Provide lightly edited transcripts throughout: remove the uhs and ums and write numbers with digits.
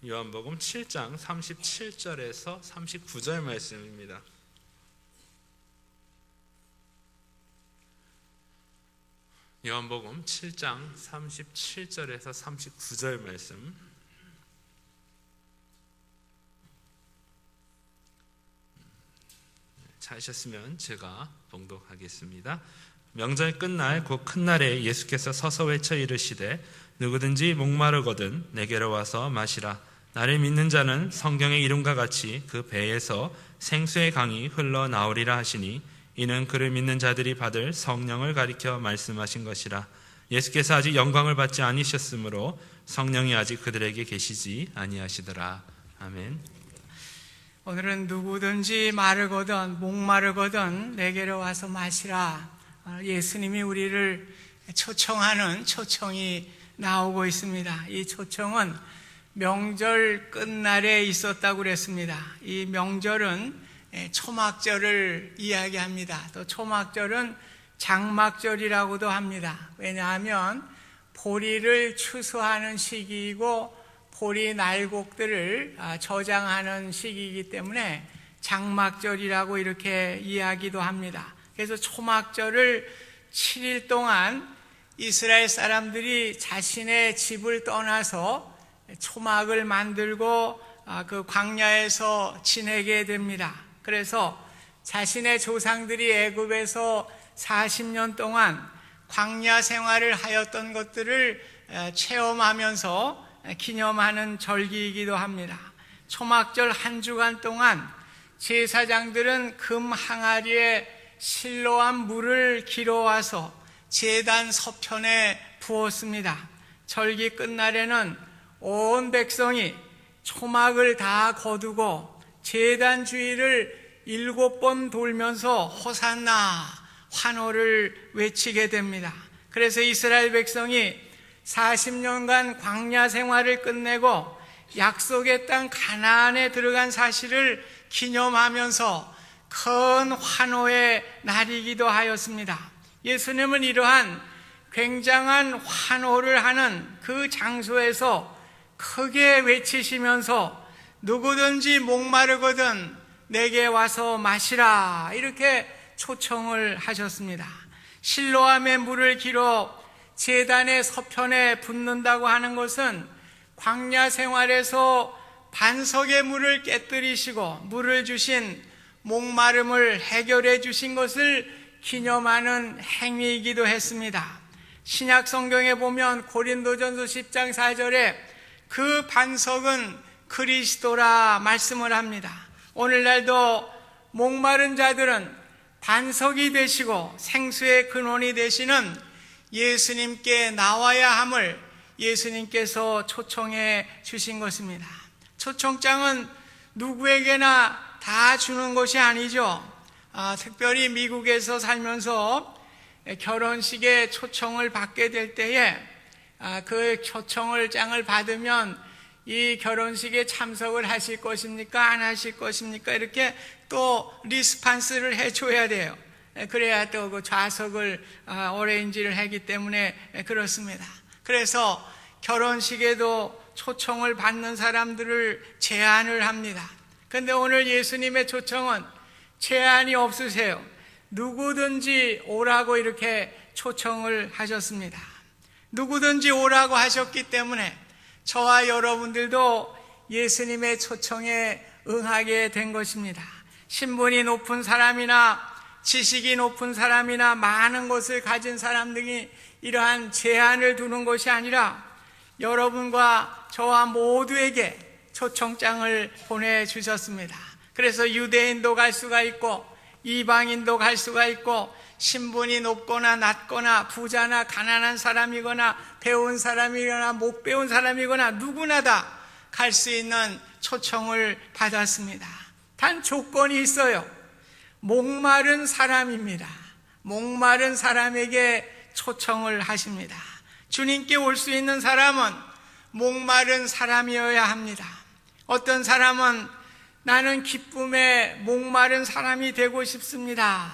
요한복음 7장 37절에서 39절 말씀입니다. 요한복음 7장 37절에서 39절 말씀. 찾으셨으면 제가 봉독하겠습니다. 명절 끝날 곧 큰 날에 예수께서 서서 외쳐 이르시되 누구든지 목마르거든 내게로 와서 마시라. 나를 믿는 자는 성경의 이름과 같이 그 배에서 생수의 강이 흘러나오리라 하시니 이는 그를 믿는 자들이 받을 성령을 가리켜 말씀하신 것이라. 예수께서 아직 영광을 받지 아니셨으므로 성령이 아직 그들에게 계시지 아니하시더라. 아멘. 오늘은 누구든지 마르거든 목마르거든 내게로 와서 마시라. 예수님이 우리를 초청하는 초청이 나오고 있습니다. 이 초청은 명절 끝날에 있었다고 그랬습니다. 이 명절은 초막절을 이야기합니다. 또 초막절은 장막절이라고도 합니다. 왜냐하면 보리를 추수하는 시기이고 보리 날곡들을 저장하는 시기이기 때문에 장막절이라고 이렇게 이야기도 합니다. 그래서 초막절을 7일 동안 이스라엘 사람들이 자신의 집을 떠나서 초막을 만들고 그 광야에서 지내게 됩니다. 그래서 자신의 조상들이 애굽에서 40년 동안 광야 생활을 하였던 것들을 체험하면서 기념하는 절기이기도 합니다. 초막절 한 주간 동안 제사장들은 금 항아리에 실로암 물을 길어와서 제단 서편에 부었습니다. 절기 끝날에는 온 백성이 초막을 다 거두고 제단 주위를 7번 돌면서 호산나 환호를 외치게 됩니다. 그래서 이스라엘 백성이 40년간 광야 생활을 끝내고 약속의 땅 가나안에 들어간 사실을 기념하면서 큰 환호의 날이기도 하였습니다. 예수님은 이러한 굉장한 환호를 하는 그 장소에서 크게 외치시면서 누구든지 목마르거든 내게 와서 마시라 이렇게 초청을 하셨습니다. 실로암의 물을 길어 제단의 서편에 붓는다고 하는 것은 광야 생활에서 반석의 물을 깨뜨리시고 물을 주신 목마름을 해결해 주신 것을 기념하는 행위이기도 했습니다. 신약 성경에 보면 고린도전서 10장 4절에 그 반석은 그리스도라 말씀을 합니다. 오늘날도 목마른 자들은 반석이 되시고 생수의 근원이 되시는 예수님께 나와야 함을 예수님께서 초청해 주신 것입니다. 초청장은 누구에게나 다 주는 것이 아니죠. 특별히 미국에서 살면서 결혼식에 초청을 받게 될 때에 그 초청장을 받으면 이 결혼식에 참석을 하실 것입니까? 안 하실 것입니까? 이렇게 또 리스판스를 해줘야 돼요. 그래야 또 그 좌석을 어레인지를 하기 때문에 그렇습니다. 그래서 결혼식에도 초청을 받는 사람들을 제한을 합니다. 그런데 오늘 예수님의 초청은 제한이 없으세요. 누구든지 오라고 이렇게 초청을 하셨습니다. 누구든지 오라고 하셨기 때문에 저와 여러분들도 예수님의 초청에 응하게 된 것입니다. 신분이 높은 사람이나 지식이 높은 사람이나 많은 것을 가진 사람들이 이러한 제한을 두는 것이 아니라 여러분과 저와 모두에게 초청장을 보내주셨습니다. 그래서 유대인도 갈 수가 있고 이방인도 갈 수가 있고 신분이 높거나 낮거나 부자나 가난한 사람이거나 배운 사람이거나 못 배운 사람이거나 누구나 다 갈 수 있는 초청을 받았습니다. 단 조건이 있어요. 목마른 사람입니다. 목마른 사람에게 초청을 하십니다. 주님께 올 수 있는 사람은 목마른 사람이어야 합니다. 어떤 사람은 나는 기쁨에 목마른 사람이 되고 싶습니다.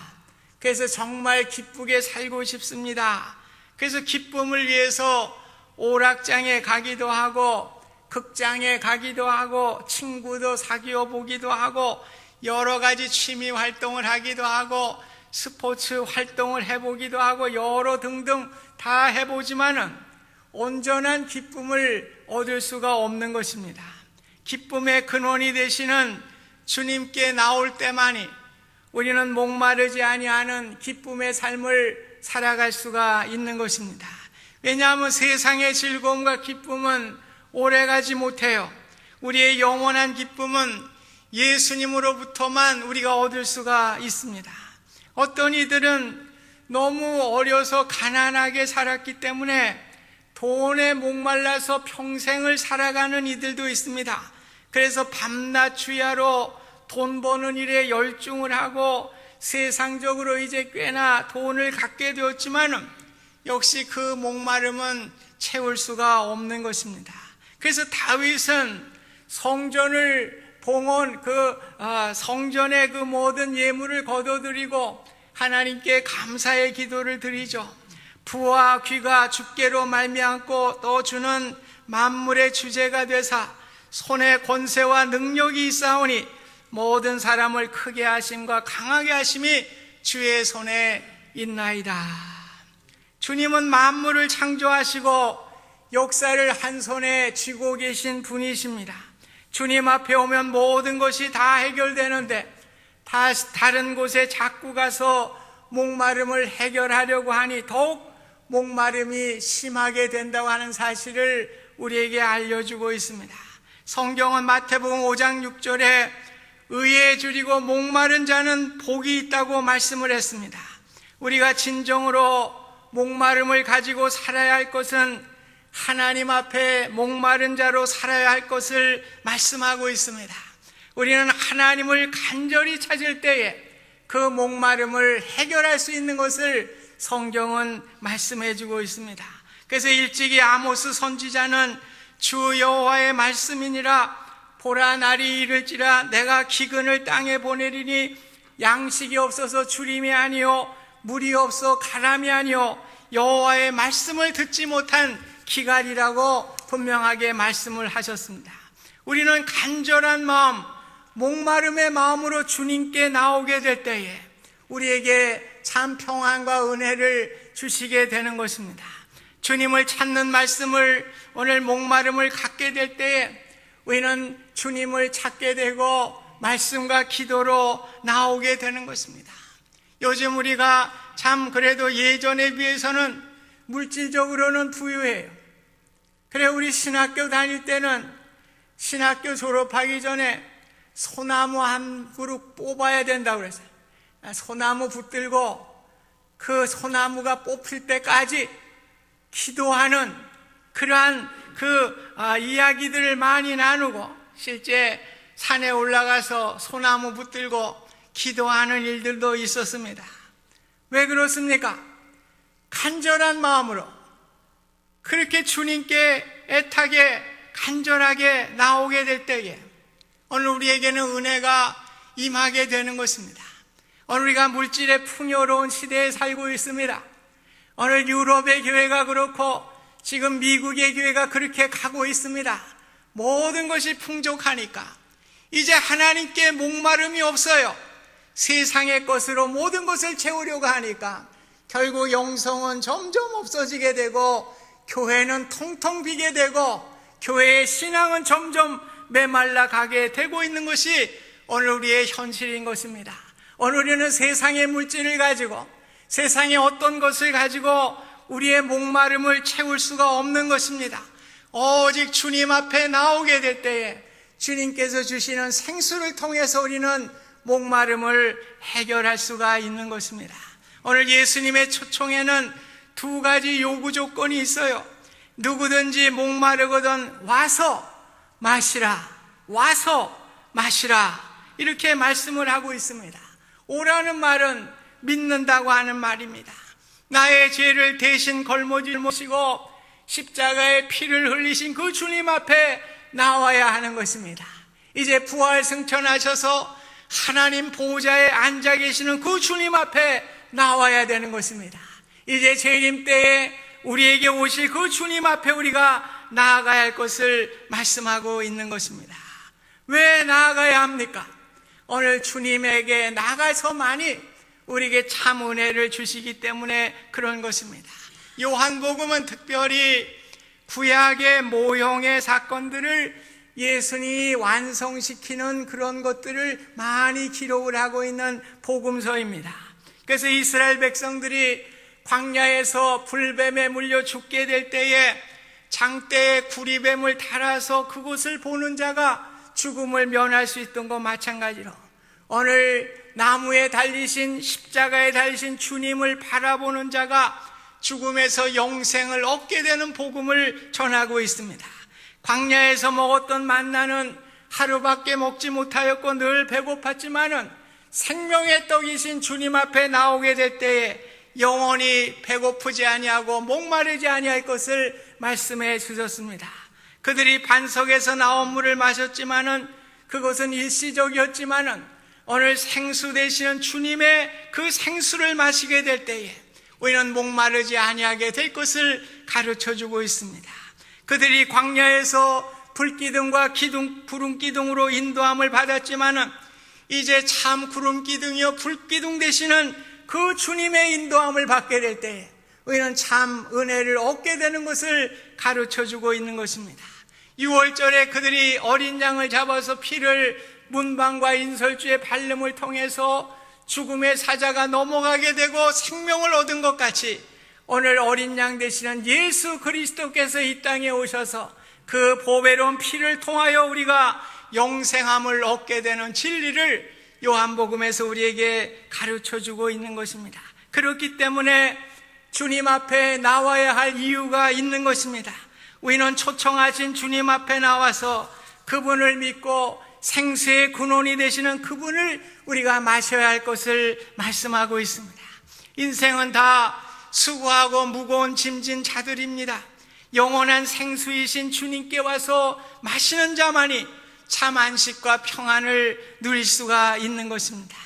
그래서 정말 기쁘게 살고 싶습니다. 그래서 기쁨을 위해서 오락장에 가기도 하고 극장에 가기도 하고 친구도 사귀어 보기도 하고 여러 가지 취미 활동을 하기도 하고 스포츠 활동을 해보기도 하고 여러 등등 다 해보지만은 온전한 기쁨을 얻을 수가 없는 것입니다. 기쁨의 근원이 되시는 주님께 나올 때만이 우리는 목마르지 아니하는 기쁨의 삶을 살아갈 수가 있는 것입니다. 왜냐하면 세상의 즐거움과 기쁨은 오래가지 못해요. 우리의 영원한 기쁨은 예수님으로부터만 우리가 얻을 수가 있습니다. 어떤 이들은 너무 어려서 가난하게 살았기 때문에 돈에 목말라서 평생을 살아가는 이들도 있습니다. 그래서 밤낮 주야로 돈 버는 일에 열중을 하고 세상적으로 이제 꽤나 돈을 갖게 되었지만 역시 그 목마름은 채울 수가 없는 것입니다. 그래서 다윗은 성전을 성전의 그 모든 예물을 거둬들이고 하나님께 감사의 기도를 드리죠. 부와 귀가 주께로 말미암고 또 주는 만물의 주제가 되사 손에 권세와 능력이 있사오니 모든 사람을 크게 하심과 강하게 하심이 주의 손에 있나이다. 주님은 만물을 창조하시고 역사를 한 손에 쥐고 계신 분이십니다. 주님 앞에 오면 모든 것이 다 해결되는데 다른 곳에 자꾸 가서 목마름을 해결하려고 하니 더욱 목마름이 심하게 된다고 하는 사실을 우리에게 알려주고 있습니다. 성경은 마태복음 5장 6절에 의에 줄이고 목마른 자는 복이 있다고 말씀을 했습니다. 우리가 진정으로 목마름을 가지고 살아야 할 것은 하나님 앞에 목마른 자로 살아야 할 것을 말씀하고 있습니다. 우리는 하나님을 간절히 찾을 때에 그 목마름을 해결할 수 있는 것을 성경은 말씀해 주고 있습니다. 그래서 일찍이 아모스 선지자는 주 여호와의 말씀이니라 보라 날이 이를지라 내가 기근을 땅에 보내리니 양식이 없어서 주림이 아니요 물이 없어 가람이 아니요 여호와의 말씀을 듣지 못한 기갈이라고 분명하게 말씀을 하셨습니다. 우리는 간절한 마음, 목마름의 마음으로 주님께 나오게 될 때에 우리에게 참 평안과 은혜를 주시게 되는 것입니다. 주님을 찾는 말씀을 오늘 목마름을 갖게 될 때에 우리는 주님을 찾게 되고 말씀과 기도로 나오게 되는 것입니다. 요즘 우리가 참 그래도 예전에 비해서는 물질적으로는 부유해요. 그래 우리 신학교 다닐 때는 신학교 졸업하기 전에 소나무 한 그루 뽑아야 된다고 그랬어요. 소나무 붙들고 그 소나무가 뽑힐 때까지 기도하는 그러한 이야기들을 많이 나누고 실제 산에 올라가서 소나무 붙들고 기도하는 일들도 있었습니다. 왜 그렇습니까? 간절한 마음으로 그렇게 주님께 애타게 간절하게 나오게 될 때에 오늘 우리에게는 은혜가 임하게 되는 것입니다. 오늘 우리가 물질의 풍요로운 시대에 살고 있습니다. 오늘 유럽의 교회가 그렇고 지금 미국의 교회가 그렇게 가고 있습니다. 모든 것이 풍족하니까 이제 하나님께 목마름이 없어요. 세상의 것으로 모든 것을 채우려고 하니까 결국 영성은 점점 없어지게 되고 교회는 텅텅 비게 되고 교회의 신앙은 점점 메말라 가게 되고 있는 것이 오늘 우리의 현실인 것입니다. 오늘 우리는 세상의 물질을 가지고 세상의 어떤 것을 가지고 우리의 목마름을 채울 수가 없는 것입니다. 오직 주님 앞에 나오게 될 때에 주님께서 주시는 생수를 통해서 우리는 목마름을 해결할 수가 있는 것입니다. 오늘 예수님의 초청에는 두 가지 요구 조건이 있어요. 누구든지 목마르거든 와서 마시라, 와서 마시라 이렇게 말씀을 하고 있습니다. 오라는 말은 믿는다고 하는 말입니다. 나의 죄를 대신 걸머지시고 십자가의 피를 흘리신 그 주님 앞에 나와야 하는 것입니다. 이제 부활 승천하셔서 하나님 보좌에 앉아 계시는 그 주님 앞에 나와야 되는 것입니다. 이제 재림 때에 우리에게 오실 그 주님 앞에 우리가 나아가야 할 것을 말씀하고 있는 것입니다. 왜 나아가야 합니까? 오늘 주님에게 나가서만이 우리에게 참 은혜를 주시기 때문에 그런 것입니다. 요한복음은 특별히 구약의 모형의 사건들을 예수님이 완성시키는 그런 것들을 많이 기록을 하고 있는 복음서입니다. 그래서 이스라엘 백성들이 광야에서 불뱀에 물려 죽게 될 때에 장대에 구리뱀을 달아서 그곳을 보는 자가 죽음을 면할 수 있던 것 마찬가지로 오늘 나무에 달리신 십자가에 달리신 주님을 바라보는 자가 죽음에서 영생을 얻게 되는 복음을 전하고 있습니다. 광야에서 먹었던 만나는 하루밖에 먹지 못하였고 늘 배고팠지만은 생명의 떡이신 주님 앞에 나오게 될 때에 영원히 배고프지 아니하고 목마르지 아니할 것을 말씀해 주셨습니다. 그들이 반석에서 나온 물을 마셨지만은 그것은 일시적이었지만은 오늘 생수 되시는 주님의 그 생수를 마시게 될 때에 우리는 목마르지 아니하게 될 것을 가르쳐주고 있습니다. 그들이 광야에서 불기둥과 구름기둥으로 인도함을 받았지만은 이제 참 구름기둥이요 불기둥 되시는 그 주님의 인도함을 받게 될 때에 우리는 참 은혜를 얻게 되는 것을 가르쳐주고 있는 것입니다. 6월절에 그들이 어린 양을 잡아서 피를 문방과 인설주의 발름을 통해서 죽음의 사자가 넘어가게 되고 생명을 얻은 것 같이 오늘 어린 양 되시는 예수 그리스도께서 이 땅에 오셔서 그 보배로운 피를 통하여 우리가 영생함을 얻게 되는 진리를 요한복음에서 우리에게 가르쳐주고 있는 것입니다. 그렇기 때문에 주님 앞에 나와야 할 이유가 있는 것입니다. 우리는 초청하신 주님 앞에 나와서 그분을 믿고 생수의 근원이 되시는 그분을 우리가 마셔야 할 것을 말씀하고 있습니다. 인생은 다 수고하고 무거운 짐진 자들입니다. 영원한 생수이신 주님께 와서 마시는 자만이 참 안식과 평안을 누릴 수가 있는 것입니다.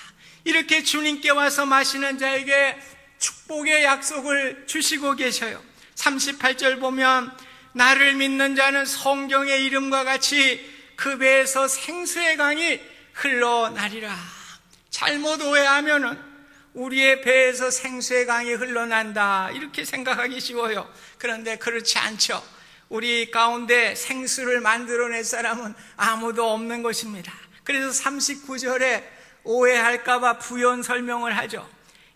이렇게 주님께 와서 마시는 자에게 축복의 약속을 주시고 계셔요. 38절 보면 나를 믿는 자는 성경의 이름과 같이 그 배에서 생수의 강이 흘러나리라. 잘못 오해하면은 우리의 배에서 생수의 강이 흘러난다 이렇게 생각하기 쉬워요. 그런데 그렇지 않죠. 우리 가운데 생수를 만들어낼 사람은 아무도 없는 것입니다. 그래서 39절에 오해할까봐 부연 설명을 하죠.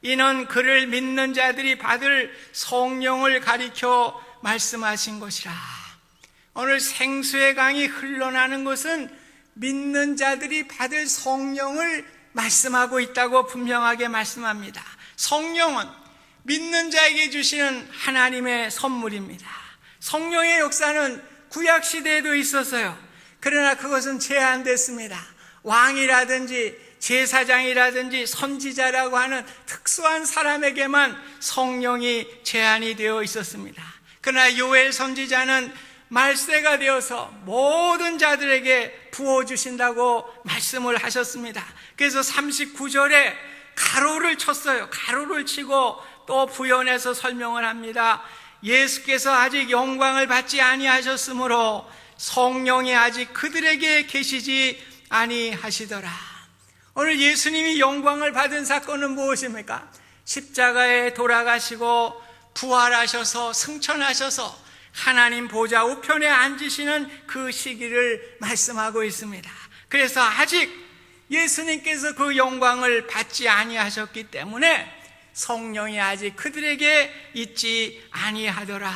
이는 그를 믿는 자들이 받을 성령을 가리켜 말씀하신 것이라. 오늘 생수의 강이 흘러나는 것은 믿는 자들이 받을 성령을 말씀하고 있다고 분명하게 말씀합니다. 성령은 믿는 자에게 주시는 하나님의 선물입니다. 성령의 역사는 구약시대에도 있었어요. 그러나 그것은 제한됐습니다. 왕이라든지 제사장이라든지 선지자라고 하는 특수한 사람에게만 성령이 제한이 되어 있었습니다. 그러나 요엘 선지자는 말세가 되어서 모든 자들에게 부어주신다고 말씀을 하셨습니다. 그래서 39절에 가로를 쳤어요. 가로를 치고 또 부연해서 설명을 합니다. 예수께서 아직 영광을 받지 아니하셨으므로 성령이 아직 그들에게 계시지 아니하시더라. 오늘 예수님이 영광을 받은 사건은 무엇입니까? 십자가에 돌아가시고 부활하셔서 승천하셔서 하나님 보좌 우편에 앉으시는 그 시기를 말씀하고 있습니다. 그래서 아직 예수님께서 그 영광을 받지 아니하셨기 때문에 성령이 아직 그들에게 있지 아니하더라.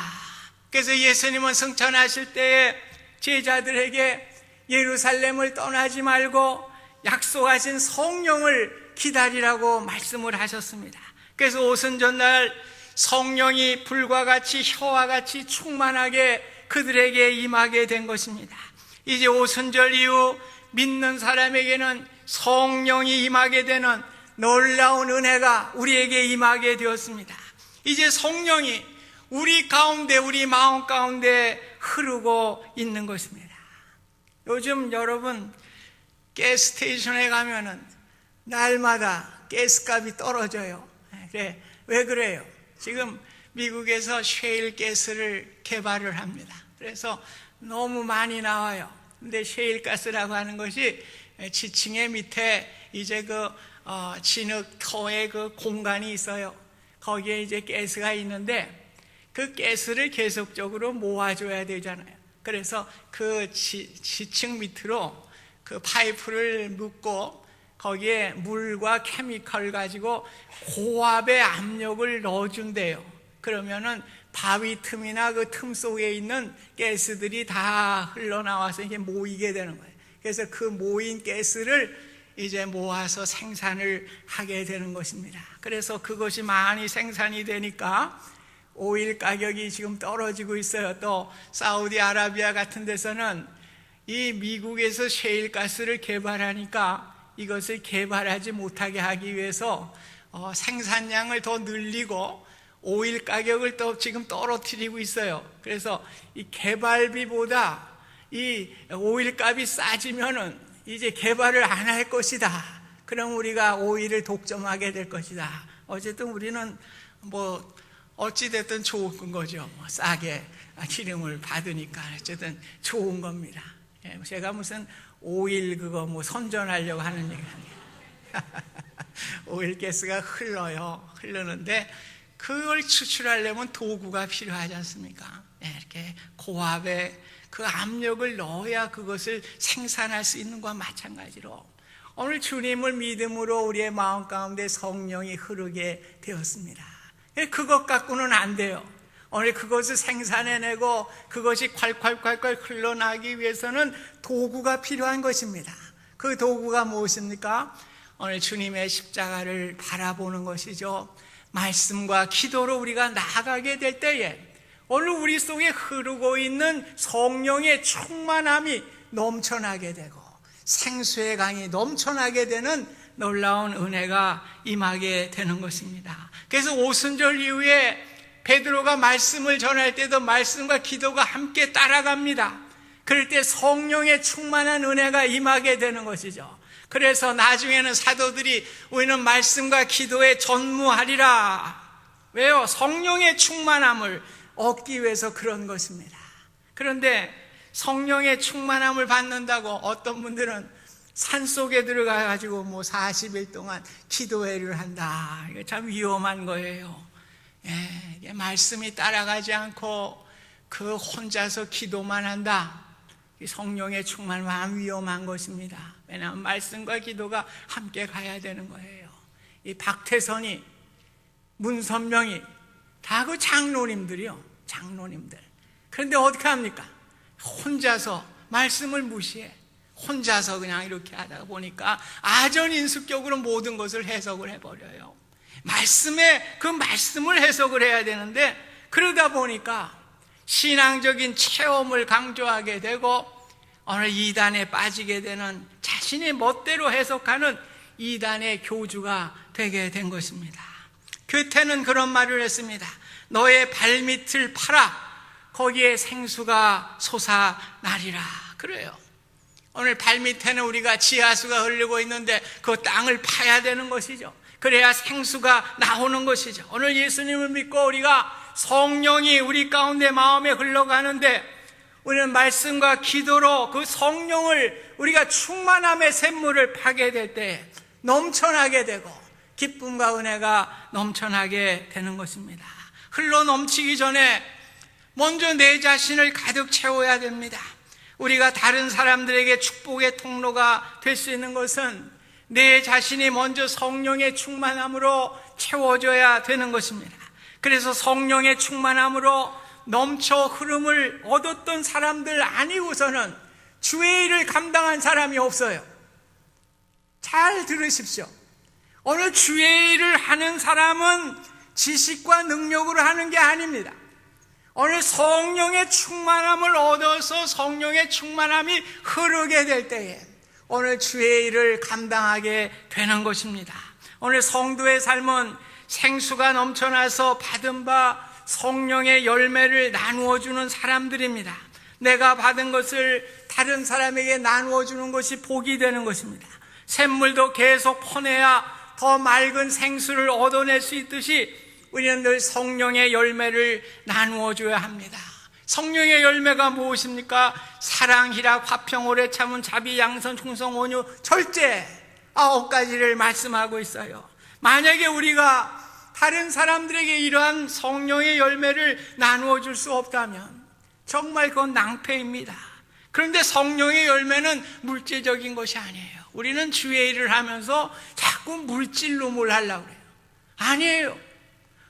그래서 예수님은 승천하실 때에 제자들에게 예루살렘을 떠나지 말고 약속하신 성령을 기다리라고 말씀을 하셨습니다. 그래서 오순절날 성령이 불과 같이 혀와 같이 충만하게 그들에게 임하게 된 것입니다. 이제 오순절 이후 믿는 사람에게는 성령이 임하게 되는 놀라운 은혜가 우리에게 임하게 되었습니다. 이제 성령이 우리 가운데, 우리 마음 가운데 흐르고 있는 것입니다. 요즘 여러분 가스스테이션에 가면은 날마다 가스값이 떨어져요. 그래, 왜 그래요? 지금 미국에서 셰일 가스를 개발을 합니다. 그래서 너무 많이 나와요. 근데 셰일가스라고 하는 것이 지층의 밑에 이제 진흙터의 그 공간이 있어요. 거기에 이제 가스가 있는데 그 가스를 계속적으로 모아줘야 되잖아요. 그래서 그 지층 밑으로 그 파이프를 묶고 거기에 물과 케미컬 가지고 고압의 압력을 넣어준대요. 그러면은 바위 틈이나 그 틈 속에 있는 가스들이 다 흘러나와서 이게 모이게 되는 거예요. 그래서 그 모인 가스를 이제 모아서 생산을 하게 되는 것입니다. 그래서 그것이 많이 생산이 되니까 오일 가격이 지금 떨어지고 있어요. 또 사우디아라비아 같은 데서는 이 미국에서 셰일가스를 개발하니까 이것을 개발하지 못하게 하기 위해서 생산량을 더 늘리고 오일 가격을 또 지금 떨어뜨리고 있어요. 그래서 이 개발비보다 이 오일 값이 싸지면은 이제 개발을 안 할 것이다. 그럼 우리가 오일을 독점하게 될 것이다. 어쨌든 우리는 뭐 어찌됐든 좋은 거죠. 싸게 기름을 받으니까 어쨌든 좋은 겁니다. 제가 무슨 오일 그거 뭐 선전하려고 하는 얘기 아니에요. 오일 가스가 흐르는데 그걸 추출하려면 도구가 필요하지 않습니까? 이렇게 고압의 그 압력을 넣어야 그것을 생산할 수 있는 것과 마찬가지로 오늘 주님을 믿음으로 우리의 마음 가운데 성령이 흐르게 되었습니다. 그것 갖고는 안 돼요. 오늘 그것을 생산해내고 그것이 콸콸콸콸 흘러나기 위해서는 도구가 필요한 것입니다. 그 도구가 무엇입니까? 오늘 주님의 십자가를 바라보는 것이죠. 말씀과 기도로 우리가 나아가게 될 때에 오늘 우리 속에 흐르고 있는 성령의 충만함이 넘쳐나게 되고 생수의 강이 넘쳐나게 되는 놀라운 은혜가 임하게 되는 것입니다. 그래서 오순절 이후에 베드로가 말씀을 전할 때도 말씀과 기도가 함께 따라갑니다. 그럴 때 성령의 충만한 은혜가 임하게 되는 것이죠. 그래서 나중에는 사도들이 우리는 말씀과 기도에 전무하리라. 왜요? 성령의 충만함을 얻기 위해서 그런 것입니다. 그런데 성령의 충만함을 받는다고 어떤 분들은 산속에 들어가가지고 뭐 40일 동안 기도회를 한다. 이거 참 위험한 거예요. 이게 말씀이 따라가지 않고 그 혼자서 기도만 한다. 성령의 충만함은 위험한 것입니다. 왜냐하면 말씀과 기도가 함께 가야 되는 거예요. 이 박태선이, 문선명이 다 그 장로님들이요. 장로님들. 그런데 어떻게 합니까? 혼자서 말씀을 무시해. 혼자서 그냥 이렇게 하다 보니까 아전인수격으로 모든 것을 해석을 해버려요. 그 말씀을 해석을 해야 되는데 그러다 보니까 신앙적인 체험을 강조하게 되고 어느 이단에 빠지게 되는 자신의 멋대로 해석하는 이단의 교주가 되게 된 것입니다. 교태는 그런 말을 했습니다. 너의 발밑을 팔아 거기에 생수가 솟아나리라. 그래요. 오늘 발밑에는 우리가 지하수가 흐르고 있는데 그 땅을 파야 되는 것이죠. 그래야 생수가 나오는 것이죠. 오늘 예수님을 믿고 우리가 성령이 우리 가운데 마음에 흘러가는데 우리는 말씀과 기도로 그 성령을 우리가 충만함의 샘물을 파게 될 때 넘쳐나게 되고 기쁨과 은혜가 넘쳐나게 되는 것입니다. 흘러 넘치기 전에 먼저 내 자신을 가득 채워야 됩니다. 우리가 다른 사람들에게 축복의 통로가 될 수 있는 것은 내 자신이 먼저 성령의 충만함으로 채워져야 되는 것입니다. 그래서 성령의 충만함으로 넘쳐 흐름을 얻었던 사람들 아니고서는 주의 일을 감당한 사람이 없어요. 잘 들으십시오. 오늘 주의 일을 하는 사람은 지식과 능력으로 하는 게 아닙니다. 오늘 성령의 충만함을 얻어서 성령의 충만함이 흐르게 될 때에 오늘 주의 일을 감당하게 되는 것입니다. 오늘 성도의 삶은 생수가 넘쳐나서 받은 바 성령의 열매를 나누어주는 사람들입니다. 내가 받은 것을 다른 사람에게 나누어주는 것이 복이 되는 것입니다. 샘물도 계속 퍼내야 더 맑은 생수를 얻어낼 수 있듯이 우리는 늘 성령의 열매를 나누어줘야 합니다. 성령의 열매가 무엇입니까? 사랑, 희락, 화평, 오래 참은, 자비, 양선, 충성, 온유, 절제 9가지를 말씀하고 있어요. 만약에 우리가 다른 사람들에게 이러한 성령의 열매를 나누어 줄 수 없다면 정말 그건 낭패입니다. 그런데 성령의 열매는 물질적인 것이 아니에요. 우리는 주의 일을 하면서 자꾸 물질로 뭘 하려고 그래요. 아니에요.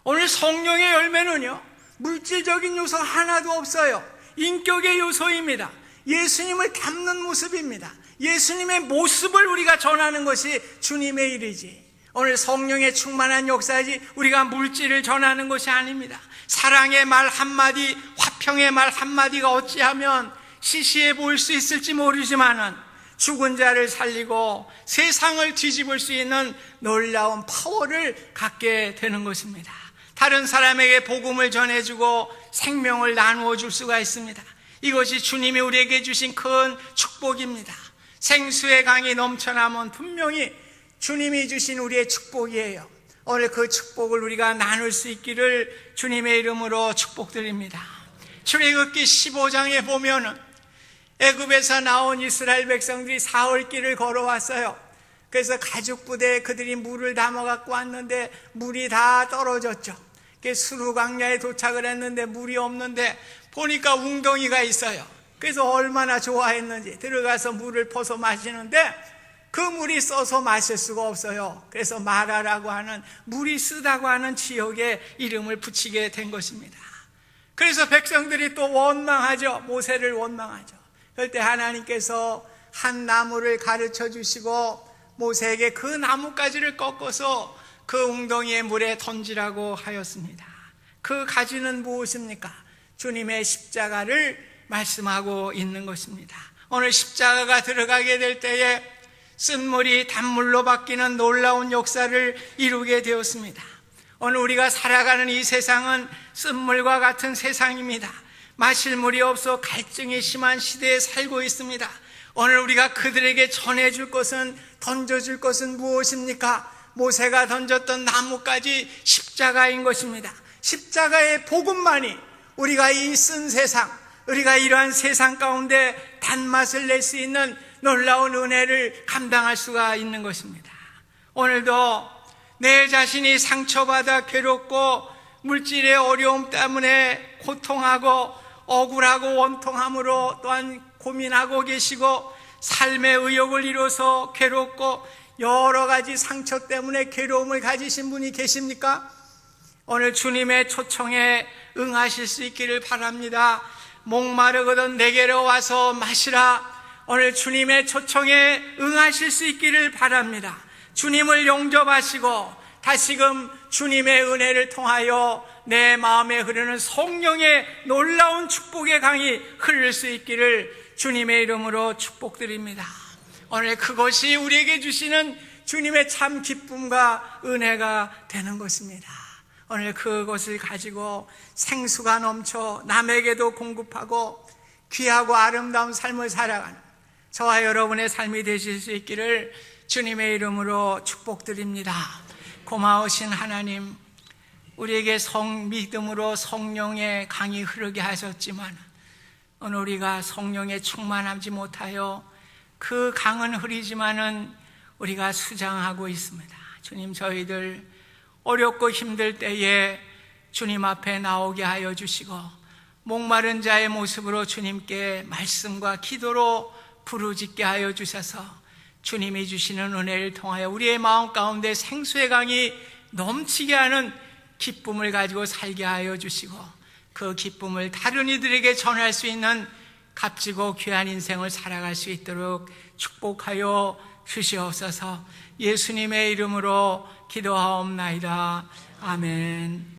오늘 성령의 열매는요, 물질적인 요소 하나도 없어요. 인격의 요소입니다. 예수님을 닮는 모습입니다. 예수님의 모습을 우리가 전하는 것이 주님의 일이지, 오늘 성령의 충만한 역사이지 우리가 물질을 전하는 것이 아닙니다. 사랑의 말 한마디, 화평의 말 한마디가 어찌하면 시시해 보일 수 있을지 모르지만은 죽은 자를 살리고 세상을 뒤집을 수 있는 놀라운 파워를 갖게 되는 것입니다. 다른 사람에게 복음을 전해주고 생명을 나누어 줄 수가 있습니다. 이것이 주님이 우리에게 주신 큰 축복입니다. 생수의 강이 넘쳐나면 분명히 주님이 주신 우리의 축복이에요. 오늘 그 축복을 우리가 나눌 수 있기를 주님의 이름으로 축복드립니다. 출애굽기 15장에 보면은 애굽에서 나온 이스라엘 백성들이 사흘길을 걸어왔어요. 그래서 가죽 부대에 그들이 물을 담아 갖고 왔는데 물이 다 떨어졌죠. 수르 광야에 도착을 했는데 물이 없는데 보니까 웅덩이가 있어요. 그래서 얼마나 좋아했는지 들어가서 물을 퍼서 마시는데 그 물이 써서 마실 수가 없어요. 그래서 마라라고 하는, 물이 쓰다고 하는 지역에 이름을 붙이게 된 것입니다. 그래서 백성들이 또 원망하죠. 모세를 원망하죠. 그럴 때 하나님께서 한 나무를 가르쳐 주시고 모세에게 그 나뭇가지를 꺾어서 그 웅덩이의 물에 던지라고 하였습니다. 그 가지는 무엇입니까? 주님의 십자가를 말씀하고 있는 것입니다. 오늘 십자가가 들어가게 될 때에 쓴물이 단물로 바뀌는 놀라운 역사를 이루게 되었습니다. 오늘 우리가 살아가는 이 세상은 쓴물과 같은 세상입니다. 마실 물이 없어 갈증이 심한 시대에 살고 있습니다. 오늘 우리가 그들에게 전해줄 것은, 던져줄 것은 무엇입니까? 모세가 던졌던 나뭇가지 십자가인 것입니다. 십자가의 복음만이 우리가 이 쓴 세상, 우리가 이러한 세상 가운데 단맛을 낼 수 있는 놀라운 은혜를 감당할 수가 있는 것입니다. 오늘도 내 자신이 상처받아 괴롭고 물질의 어려움 때문에 고통하고 억울하고 원통함으로 또한 고민하고 계시고 삶의 의욕을 이뤄서 괴롭고 여러 가지 상처 때문에 괴로움을 가지신 분이 계십니까? 오늘 주님의 초청에 응하실 수 있기를 바랍니다. 목마르거든 내게로 와서 마시라. 오늘 주님의 초청에 응하실 수 있기를 바랍니다. 주님을 용접하시고 다시금 주님의 은혜를 통하여 내 마음에 흐르는 성령의 놀라운 축복의 강이 흐를 수 있기를 주님의 이름으로 축복드립니다. 오늘 그것이 우리에게 주시는 주님의 참 기쁨과 은혜가 되는 것입니다. 오늘 그것을 가지고 생수가 넘쳐 남에게도 공급하고 귀하고 아름다운 삶을 살아가는 저와 여러분의 삶이 되실 수 있기를 주님의 이름으로 축복드립니다. 고마우신 하나님, 우리에게 믿음으로 성령의 강이 흐르게 하셨지만 오늘 우리가 성령에 충만하지 못하여 그 강은 흐리지만은 우리가 수장하고 있습니다. 주님, 저희들 어렵고 힘들 때에 주님 앞에 나오게 하여 주시고 목마른 자의 모습으로 주님께 말씀과 기도로 부르짖게 하여 주셔서 주님이 주시는 은혜를 통하여 우리의 마음 가운데 생수의 강이 넘치게 하는 기쁨을 가지고 살게 하여 주시고 그 기쁨을 다른 이들에게 전할 수 있는 값지고 귀한 인생을 살아갈 수 있도록 축복하여 주시옵소서. 예수님의 이름으로 기도하옵나이다. 아멘.